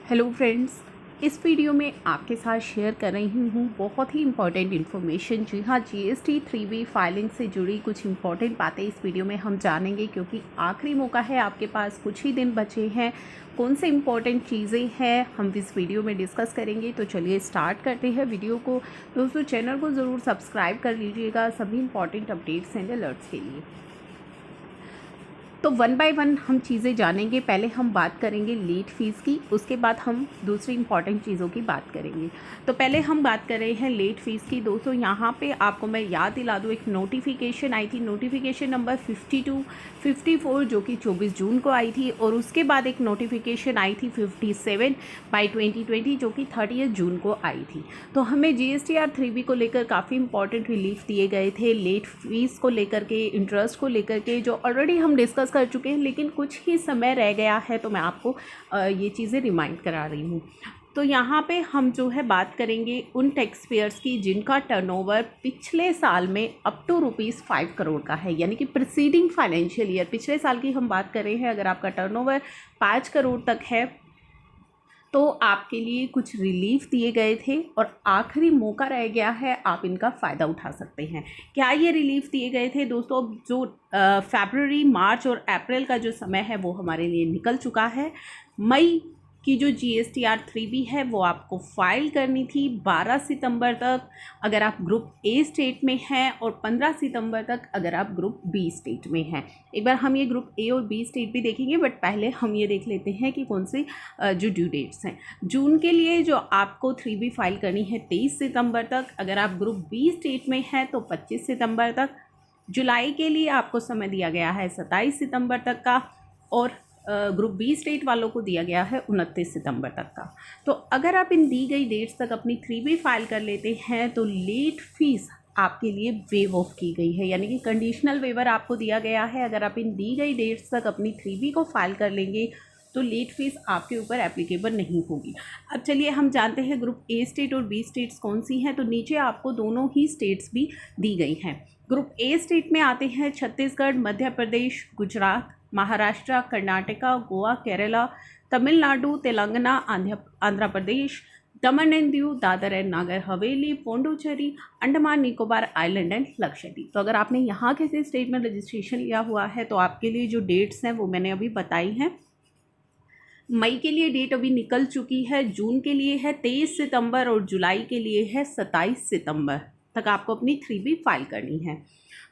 Hello friends, इस video में आपके साथ शेयर कर रही हूँ बहुत ही इंपॉर्टेंट इन्फॉर्मेशन। जी हाँ, जीएसटी 3B फाइलिंग से जुड़ी कुछ इंपॉर्टेंट बातें इस वीडियो में हम जानेंगे, क्योंकि आखिरी मौका है, आपके पास कुछ ही दिन बचे हैं। कौन से इंपॉर्टेंट चीज़ें हैं हम इस वीडियो में डिस्कस करेंगे। तो चलिए स्टार्ट करते हैं वीडियो को। दोस्तों, चैनल को ज़रूर सब्सक्राइब कर लीजिएगा सभी इंपॉर्टेंट अपडेट्स एंड अलर्ट्स के लिए। तो वन बाय वन हम चीज़ें जानेंगे। पहले हम बात करेंगे लेट फीस की, उसके बाद हम दूसरी इंपॉर्टेंट चीज़ों की बात करेंगे। तो पहले हम बात कर रहे हैं लेट फीस की। दोस्तों, यहाँ पे आपको मैं याद दिला दूँ, एक नोटिफिकेशन आई थी, नोटिफिकेशन नंबर 5254 जो कि 24 जून को आई थी, और उसके बाद एक नोटिफिकेशन आई थी 57/2020 जो कि 30 जून को आई थी। तो हमें GSTR 3B को लेकर काफ़ी इंपॉर्टेंट रिलीफ दिए गए थे, लेट फीस को लेकर के, इंटरेस्ट को लेकर के, जो ऑलरेडी हम डिस्कस कर चुके हैं, लेकिन कुछ ही समय रह गया है, तो मैं आपको ये चीज़ें रिमाइंड करा रही हूँ। तो यहाँ पे हम जो है बात करेंगे उन टैक्स पेयर्स की जिनका टर्नओवर पिछले साल में अप टू ₹5 करोड़ का है, यानी कि प्रीसीडिंग फाइनेंशियल ईयर, पिछले साल की हम बात कर रहे हैं। अगर आपका टर्नओवर 5 करोड़ तक है तो आपके लिए कुछ रिलीफ दिए गए थे, और आखिरी मौका रह गया है, आप इनका फ़ायदा उठा सकते हैं। क्या ये रिलीफ दिए गए थे दोस्तों? जो फरवरी, मार्च और अप्रैल का जो समय है वो हमारे लिए निकल चुका है। मई की जो GSTR 3B है वो आपको फ़ाइल करनी थी 12 सितंबर तक अगर आप ग्रुप ए स्टेट में हैं, और 15 सितंबर तक अगर आप ग्रुप बी स्टेट में हैं। एक बार हम ये ग्रुप ए और बी स्टेट भी देखेंगे, बट पहले हम ये देख लेते हैं कि कौन सी जो ड्यू डेट्स हैं। जून के लिए जो आपको 3B फाइल करनी है 23 सितंबर तक, अगर आप ग्रुप बी स्टेट में हैं तो 25 सितंबर तक। जुलाई के लिए आपको समय दिया गया है 27 सितंबर तक का, और ग्रुप बी स्टेट वालों को दिया गया है 29 सितंबर तक का। तो अगर आप इन दी गई डेट्स तक अपनी 3B फाइल कर लेते हैं तो लेट फीस आपके लिए वेव ऑफ की गई है, यानी कि कंडीशनल वेवर आपको दिया गया है। अगर आप इन दी गई डेट्स तक अपनी 3B को फाइल कर लेंगे तो लेट फीस आपके ऊपर एप्लीकेबल नहीं होगी। अब चलिए हम जानते हैं ग्रुप ए स्टेट और बी स्टेट्स कौन सी हैं। तो नीचे आपको दोनों ही स्टेट्स भी दी गई हैं। ग्रुप ए स्टेट में आते हैं छत्तीसगढ़, मध्य प्रदेश, गुजरात, महाराष्ट्र, कर्नाटका, गोवा, केरला, तमिलनाडु, तेलंगाना, आंध्र प्रदेश, दमन and Diu, Dadar and Nagar Haveli, पोंडुचेरी, Andaman Nicobar island and Lakshadweep. तो अगर आपने यहाँ किसी स्टेट में रजिस्ट्रेशन लिया हुआ है तो आपके लिए जो डेट्स हैं वो मैंने अभी बताई हैं। मई के लिए डेट अभी निकल चुकी है, जून के लिए है 23 सितंबर और जुलाई के लिए है 27 सितंबर तक आपको अपनी 3B फाइल करनी है।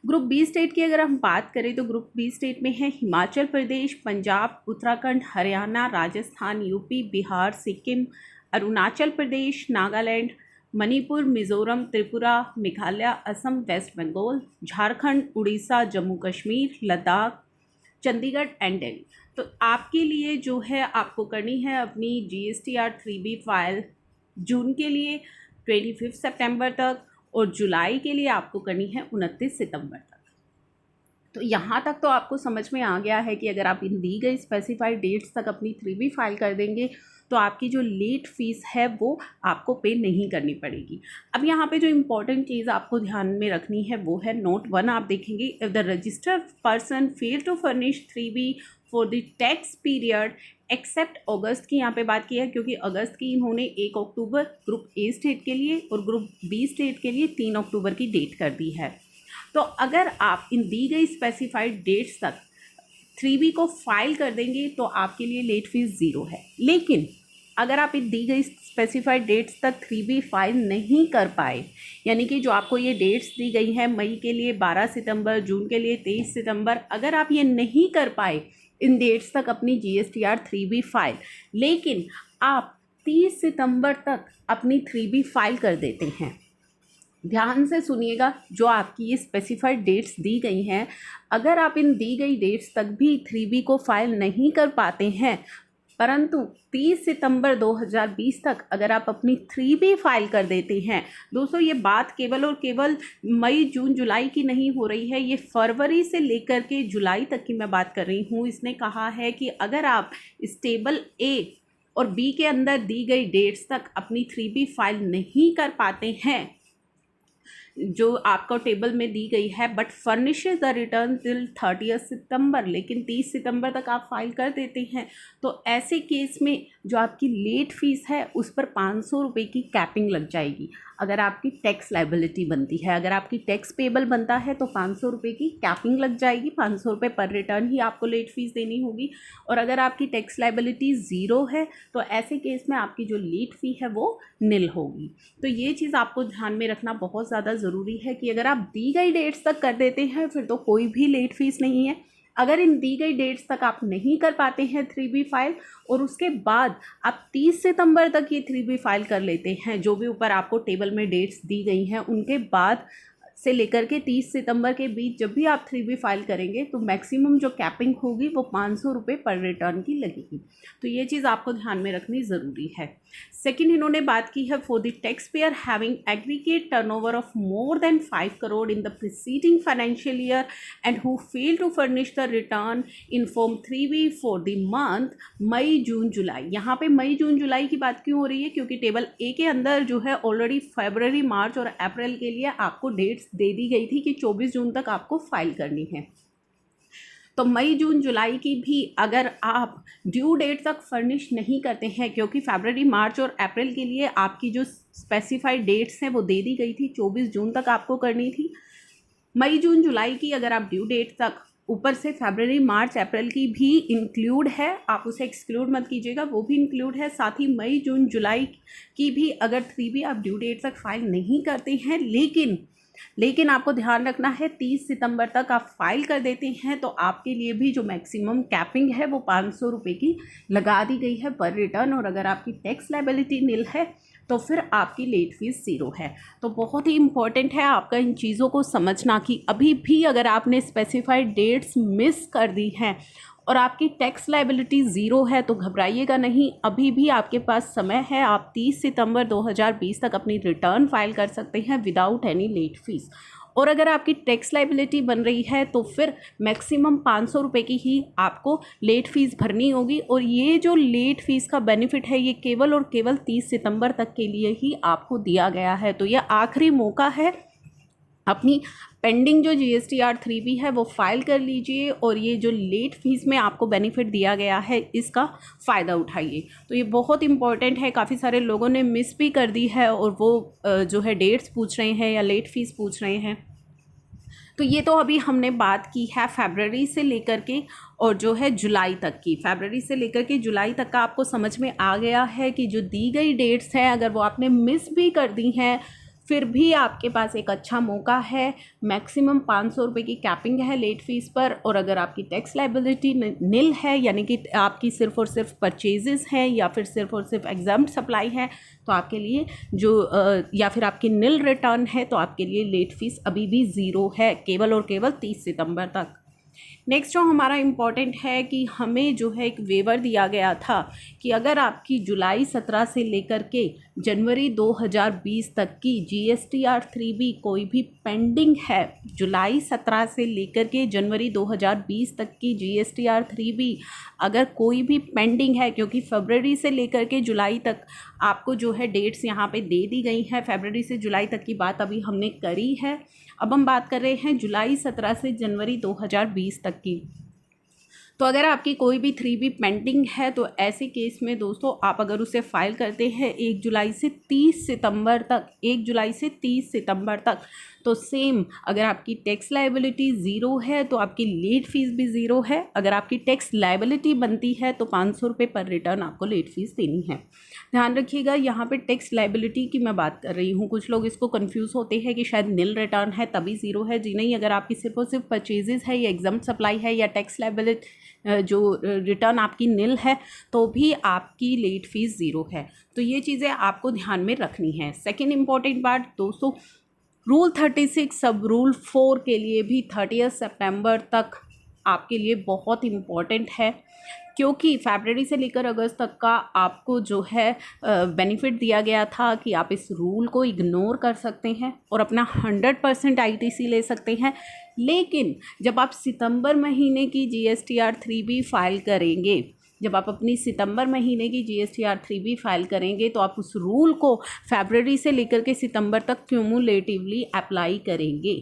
ग्रुप बी स्टेट की अगर हम बात करें तो ग्रुप बी स्टेट में है हिमाचल प्रदेश, पंजाब, उत्तराखंड, हरियाणा, राजस्थान, यूपी, बिहार, सिक्किम, अरुणाचल प्रदेश, नागालैंड, मणिपुर, मिजोरम, त्रिपुरा, मेघालय, असम, वेस्ट बंगाल, झारखंड, उड़ीसा, जम्मू कश्मीर, लद्दाख, चंडीगढ़ एंड दिल्ली। तो आपके लिए जो है आपको करनी है अपनी GSTR 3B फाइल जून के लिए 25 सितंबर तक, और जुलाई के लिए आपको करनी है 29 सितंबर तक। तो यहाँ तक तो आपको समझ में आ गया है कि अगर आप इन दी गई स्पेसिफाइड डेट्स तक अपनी 3B फाइल कर देंगे तो आपकी जो लेट फीस है वो आपको पे नहीं करनी पड़ेगी। अब यहाँ पे जो इम्पोर्टेंट चीज़ आपको ध्यान में रखनी है वो है नोट 1। आप देखेंगे, if the registered person fail to furnish 3B for the tax period except August की यहाँ पे बात की है, क्योंकि अगस्त की इन्होंने 1 अक्टूबर ग्रुप ए स्टेट के लिए और ग्रुप बी स्टेट के लिए 3 अक्टूबर की डेट कर दी है। तो अगर आप इन दी गई स्पेसिफाइड डेट्स तक 3B को फाइल कर देंगे तो आपके लिए लेट फीस 0 है। लेकिन अगर आप इन दी गई स्पेसिफाइड डेट्स तक 3B फाइल नहीं कर पाए, यानी कि जो आपको ये डेट्स दी गई हैं, मई के लिए 12 सितंबर, जून के लिए 23 सितंबर, अगर आप ये नहीं कर पाए इन डेट्स तक अपनी GSTR 3B फाइल, लेकिन आप 30 सितंबर तक अपनी 3B फाइल कर देते हैं, ध्यान से सुनिएगा, जो आपकी ये स्पेसिफाइड डेट्स दी गई हैं, अगर आप इन दी गई डेट्स तक भी 3B को फाइल नहीं कर पाते हैं, परंतु 30 सितंबर 2020 तक अगर आप अपनी 3B फाइल कर देते हैं, दोस्तों ये बात केवल और केवल मई, जून, जुलाई की नहीं हो रही है, ये फरवरी से लेकर के जुलाई तक की मैं बात कर रही हूँ। इसने कहा है कि अगर आप टेबल ए और बी के अंदर दी गई डेट्स तक अपनी 3B फाइल नहीं कर पाते हैं, जो आपको टेबल में दी गई है, but furnishes the return till 30 सितंबर, लेकिन 30 सितंबर तक आप फाइल कर देते हैं, तो ऐसे केस में जो आपकी लेट फीस है उस पर 500 रुपये की कैपिंग लग जाएगी अगर आपकी टैक्स लाइबिलिटी बनती है। अगर आपकी टैक्स पेबल बनता है तो 500 रुपये की कैपिंग लग जाएगी, 500 रुपये पर रिटर्न ही आपको लेट फीस देनी होगी। और अगर आपकी टैक्स लाइबिलिटी ज़ीरो है तो ऐसे केस में आपकी जो लेट फ़ी है वो निल होगी। तो ये चीज़ आपको ध्यान में रखना बहुत ज़्यादा ज़रूरी है कि अगर आप दी गई डेट्स तक कर देते हैं फिर तो कोई भी लेट फीस नहीं है। अगर इन दी गई डेट्स तक आप नहीं कर पाते हैं 3B फाइल और उसके बाद आप 30 सितंबर तक ये 3B फाइल कर लेते हैं, जो भी ऊपर आपको टेबल में डेट्स दी गई हैं उनके बाद से लेकर के 30 सितंबर के बीच जब भी आप 3B फाइल करेंगे तो मैक्सिमम जो कैपिंग होगी वो 500 रुपये पर रिटर्न की लगेगी। तो ये चीज़ आपको ध्यान में रखनी ज़रूरी है। सेकंड इन्होंने बात की है for the tax payer having aggregate turnover of more than 5 crore in the preceding financial year and who fail to furnish the return in form 3B for the month May June July. यहाँ पे मई June जुलाई की बात क्यों हो रही है? क्योंकि table ए के अंदर जो है ऑलरेडी फरवरी मार्च और अप्रैल के लिए आपको डेट्स दे दी गई थी कि 24 जून तक आपको फाइल करनी है। तो मई जून जुलाई की भी अगर आप ड्यू डेट तक फर्निश नहीं करते हैं, क्योंकि फरवरी मार्च और अप्रैल के लिए आपकी जो स्पेसिफाइड डेट्स हैं वो दे दी गई थी, 24 जून तक आपको करनी थी। मई जून जुलाई की अगर आप ड्यू डेट तक ऊपर से फरवरी मार्च अप्रैल की भी इंक्लूड है, आप उसे एक्सक्लूड मत कीजिएगा, वो भी इंक्लूड है। साथ ही मई जून जुलाई की भी अगर 3B आप ड्यू डेट तक फाइल नहीं करते हैं लेकिन आपको ध्यान रखना है 30 सितंबर तक आप फाइल कर देते हैं तो आपके लिए भी जो मैक्सिमम कैपिंग है वो 500 रुपये की लगा दी गई है पर रिटर्न। और अगर आपकी टैक्स लायबिलिटी निल है तो फिर आपकी लेट फीस ज़ीरो है। तो बहुत ही इम्पॉर्टेंट है आपका इन चीज़ों को समझना कि अभी भी अगर आपने स्पेसिफाइड डेट्स मिस कर दी हैं और आपकी टैक्स लायबिलिटी ज़ीरो है तो घबराइएगा नहीं, अभी भी आपके पास समय है। आप 30 सितंबर 2020 तक अपनी रिटर्न फाइल कर सकते हैं विदाउट एनी लेट फीस। और अगर आपकी टैक्स लायबिलिटी बन रही है तो फिर मैक्सिमम 500 रुपये की ही आपको लेट फ़ीस भरनी होगी। और ये जो लेट फ़ीस का बेनिफिट है ये केवल और केवल 30 सितंबर तक के लिए ही आपको दिया गया है। तो यह आखिरी मौका है, अपनी पेंडिंग जो GSTR 3B है वो फाइल कर लीजिए और ये जो लेट फीस में आपको बेनिफिट दिया गया है इसका फ़ायदा उठाइए। तो ये बहुत इंपॉर्टेंट है, काफ़ी सारे लोगों ने मिस भी कर दी है और वो जो है डेट्स पूछ रहे हैं या लेट फीस पूछ रहे हैं। तो ये तो अभी हमने बात की है फरवरी से लेकर के और जो है जुलाई तक की। फरवरी से लेकर के जुलाई तक का आपको समझ में आ गया है कि जो दी गई डेट्स हैं अगर वो आपने मिस भी कर दी हैं फिर भी आपके पास एक अच्छा मौका है। मैक्सिमम 500 रुपये की कैपिंग है लेट फीस पर। और अगर आपकी टैक्स लायबिलिटी निल है यानी कि आपकी सिर्फ़ और सिर्फ परचेजेस हैं या फिर सिर्फ और सिर्फ एग्जाम्ड सप्लाई है तो आपके लिए जो या फिर आपकी निल रिटर्न है तो आपके लिए लेट फीस अभी भी ज़ीरो है, केवल और केवल 30 सितंबर तक। नेक्स्ट जो हमारा इम्पॉर्टेंट है कि हमें जो है एक वेवर दिया गया था कि अगर आपकी जुलाई 17 से लेकर के जनवरी 2020 तक की GSTR 3B कोई भी पेंडिंग है, जुलाई 17 से लेकर के जनवरी 2020 तक की GSTR 3B अगर कोई भी पेंडिंग है, क्योंकि फरवरी से लेकर के जुलाई तक आपको जो है डेट्स यहाँ पे दे दी गई हैं, फरवरी से जुलाई तक की बात अभी हमने करी है। अब हम बात कर रहे हैं जुलाई 17 से जनवरी 2020 तक की। तो अगर आपकी कोई भी 3B पेंडिंग है तो ऐसे केस में दोस्तों आप अगर उसे फाइल करते हैं 1 जुलाई से 30 सितंबर तक, 1 जुलाई से 30 सितंबर तक, तो सेम अगर आपकी टैक्स लायबिलिटी ज़ीरो है तो आपकी लेट फीस भी ज़ीरो है। अगर आपकी टैक्स लायबिलिटी बनती है तो 500 रुपये पर रिटर्न आपको लेट फीस देनी है। ध्यान रखिएगा यहाँ पे टैक्स लायबिलिटी की मैं बात कर रही हूँ, कुछ लोग इसको कंफ्यूज होते हैं कि शायद निल रिटर्न है तभी ज़ीरो है। जी नहीं, अगर आपकी सिर्फ और सिर्फ परचेजेस है या एग्जाम्ड सप्लाई है या टैक्स लायबिलिटी जो रिटर्न आपकी निल है तो भी आपकी लेट फीस ज़ीरो है। तो ये चीज़ें आपको ध्यान में रखनी है। सेकेंड इम्पॉर्टेंट बात दोस्तों, रूल 36 सब रूल 4 के लिए भी 30 सितंबर तक आपके लिए बहुत इम्पॉर्टेंट है, क्योंकि फरवरी से लेकर अगस्त तक का आपको जो है बेनिफिट दिया गया था कि आप इस रूल को इग्नोर कर सकते हैं और अपना 100% ITC ले सकते हैं। लेकिन जब आप सितंबर महीने की GSTR 3B फाइल करेंगे, जब आप अपनी सितंबर महीने की GSTR 3B फाइल करेंगे तो आप उस रूल को फरवरी से लेकर के सितंबर तक क्यूमुलेटिवली अप्लाई करेंगे।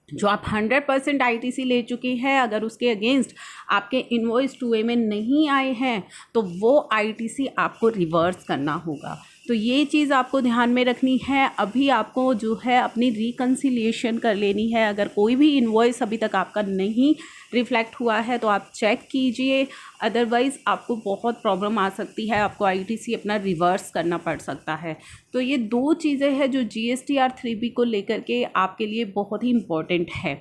जो आप 100% आईटीसी ले चुके हैं, अगर उसके अगेंस्ट आपके इनवॉइस 2A में नहीं आए हैं तो वो आईटीसी आपको रिवर्स करना होगा। तो ये चीज़ आपको ध्यान में रखनी है। अभी आपको जो है अपनी रिकन्सिलिएशन कर लेनी है। अगर कोई भी इनवॉइस अभी तक आपका नहीं रिफ्लेक्ट हुआ है तो आप चेक कीजिए, अदरवाइज़ आपको बहुत प्रॉब्लम आ सकती है, आपको आईटीसी अपना रिवर्स करना पड़ सकता है। तो ये 2 चीज़ें हैं जो GSTR 3B को लेकर के आपके लिए बहुत ही इम्पोर्टेंट है।